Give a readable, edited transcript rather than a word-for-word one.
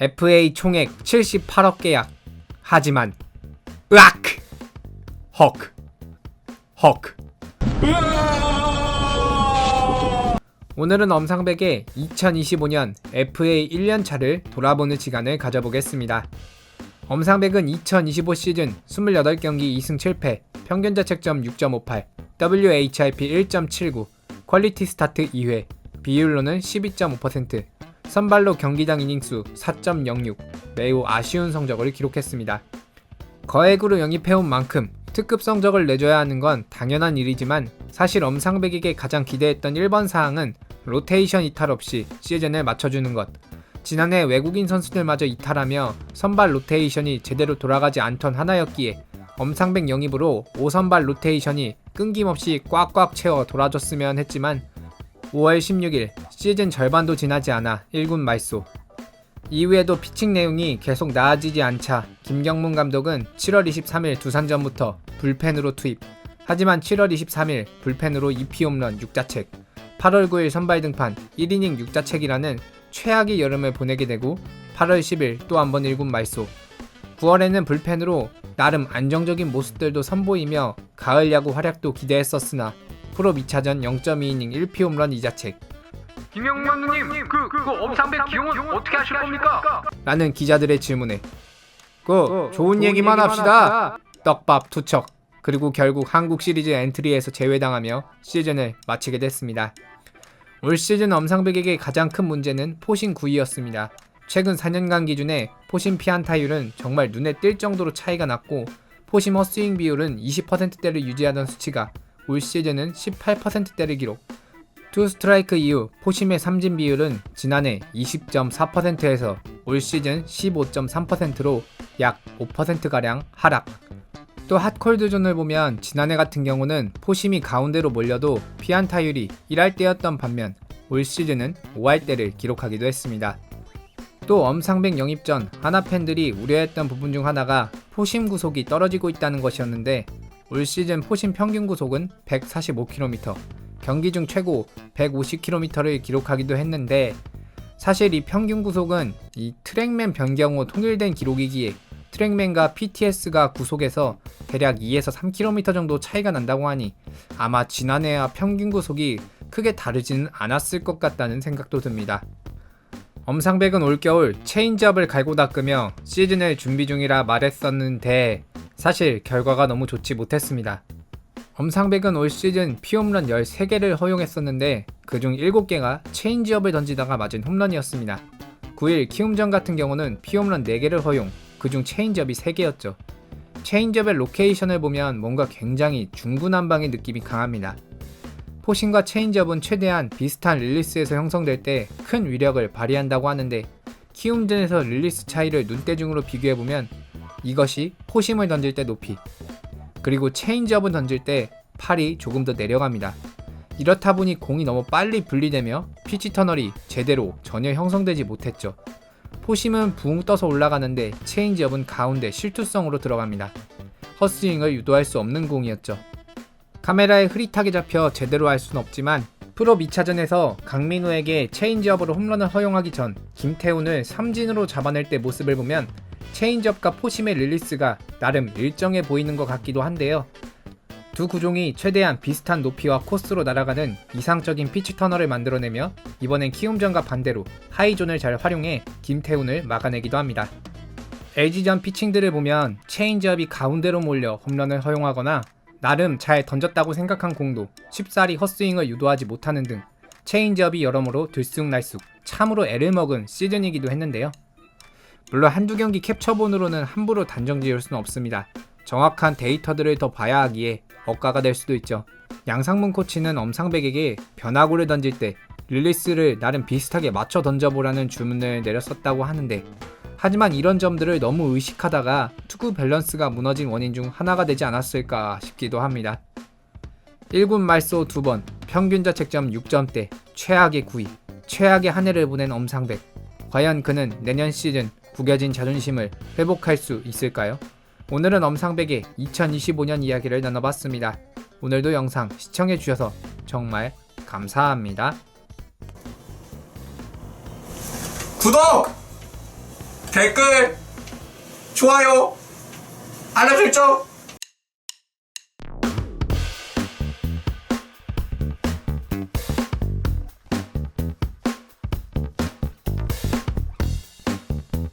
FA 총액 78억 계약. 하지만 으악! 헉. 오늘은 엄상백의 2025년 FA 1년차를 돌아보는 시간을 가져보겠습니다. 엄상백은 2025 시즌 28경기 2승 7패, 평균 자책점 6.58, WHIP 1.79, 퀄리티 스타트 2회, 비율로는 12.5%, 선발로 경기당 이닝수 4.06, 매우 아쉬운 성적을 기록했습니다. 거액으로 영입해온 만큼 특급 성적을 내줘야 하는 건 당연한 일이지만 사실 엄상백에게 가장 기대했던 1번 사항은 로테이션 이탈 없이 시즌을 맞춰주는 것. 지난해 외국인 선수들마저 이탈하며 선발 로테이션이 제대로 돌아가지 않던 하나였기에 엄상백 영입으로 5선발 로테이션이 끊김없이 꽉꽉 채워 돌아줬으면 했지만 5월 16일 시즌 절반도 지나지 않아 1군 말소. 이후에도 피칭 내용이 계속 나아지지 않자 김경문 감독은 7월 23일 두산전부터 불펜으로 투입. 하지만 7월 23일 불펜으로 2피 홈런 6자책, 8월 9일 선발 등판 1이닝 6자책이라는 최악의 여름을 보내게 되고 8월 10일 또 한 번 1군 말소. 9월에는 불펜으로 나름 안정적인 모습들도 선보이며 가을 야구 활약도 기대했었으나 프로 2차전 0.2이닝 1피 홈런 2자책. 김영문 감독님, 그 엄상백 기용은 어떻게 하실 겁니까? 라는 기자들의 질문에 좋은 얘기만 합시다. 떡밥 투척. 그리고 결국 한국 시리즈 엔트리에서 제외당하며 시즌을 마치게 됐습니다. 올 시즌 엄상백에게 가장 큰 문제는 포심 구위였습니다. 최근 4년간 기준에 포심 피안타율은 정말 눈에 띌 정도로 차이가 났고 포심 헛스윙 비율은 20%대를 유지하던 수치가 올 시즌은 18%대를 기록. 투 스트라이크 이후 포심의 삼진 비율은 지난해 20.4%에서 올 시즌 15.3%로 약 5%가량 하락. 또 핫콜드 존을 보면 지난해 같은 경우는 포심이 가운데로 몰려도 피안타율이 1할대였던 반면 올 시즌은 5할대를 기록하기도 했습니다. 또 엄상백 영입 전 하나 팬들이 우려했던 부분 중 하나가 포심 구속이 떨어지고 있다는 것이었는데 올 시즌 포심 평균 구속은 145km, 경기 중 최고 150km를 기록하기도 했는데 사실 이 평균 구속은 이 트랙맨 변경 후 통일된 기록이기에 트랙맨과 PTS가 구속에서 대략 2에서 3km 정도 차이가 난다고 하니 아마 지난해와 평균 구속이 크게 다르지는 않았을 것 같다는 생각도 듭니다. 엄상백은 올겨울 체인지업을 갈고 닦으며 시즌을 준비 중이라 말했었는데 사실 결과가 너무 좋지 못했습니다. 엄상백은 올 시즌 피홈런 13개를 허용했었는데 그중 7개가 체인지업을 던지다가 맞은 홈런이었습니다. 9일 키움전 같은 경우는 피홈런 4개를 허용, 그중 체인지업이 3개였죠. 체인지업의 로케이션을 보면 뭔가 굉장히 중구난방의 느낌이 강합니다. 포심과 체인지업은 최대한 비슷한 릴리스에서 형성될 때 큰 위력을 발휘한다고 하는데 키움전에서 릴리스 차이를 눈대중으로 비교해보면 이것이 포심을 던질 때 높이, 그리고 체인지업을 던질 때 팔이 조금 더 내려갑니다. 이렇다 보니 공이 너무 빨리 분리되며 피치 터널이 제대로 전혀 형성되지 못했죠. 포심은 붕 떠서 올라가는데 체인지업은 가운데 실투성으로 들어갑니다. 헛스윙을 유도할 수 없는 공이었죠. 카메라에 흐릿하게 잡혀 제대로 알 수는 없지만 프로 2차전에서 강민우에게 체인지업으로 홈런을 허용하기 전 김태훈을 삼진으로 잡아낼 때 모습을 보면 체인지업과 포심의 릴리스가 나름 일정해 보이는 것 같기도 한데요. 두 구종이 최대한 비슷한 높이와 코스로 날아가는 이상적인 피치 터널을 만들어내며 이번엔 키움전과 반대로 하이존을 잘 활용해 김태훈을 막아내기도 합니다. LG전 피칭들을 보면 체인지업이 가운데로 몰려 홈런을 허용하거나 나름 잘 던졌다고 생각한 공도 쉽사리 헛스윙을 유도하지 못하는 등 체인지업이 여러모로 들쑥날쑥 참으로 애를 먹은 시즌이기도 했는데요. 물론 한두 경기 캡처본으로는 함부로 단정 지을 수는 없습니다. 정확한 데이터들을 더 봐야 하기에 억가가 될 수도 있죠. 양상문 코치는 엄상백에게 변화구를 던질 때 릴리스를 나름 비슷하게 맞춰 던져보라는 주문을 내렸었다고 하는데 하지만 이런 점들을 너무 의식하다가 투구 밸런스가 무너진 원인 중 하나가 되지 않았을까 싶기도 합니다. 1군 말소 2번, 평균 자책점 6점대, 최악의 9위, 최악의 한 해를 보낸 엄상백. 과연 그는 내년 시즌 구겨진 자존심을 회복할 수 있을까요? 오늘은 엄상백의 2025년 이야기를 나눠봤습니다. 오늘도 영상 시청해주셔서 정말 감사합니다. 구독! 댓글, 좋아요, 알람 설정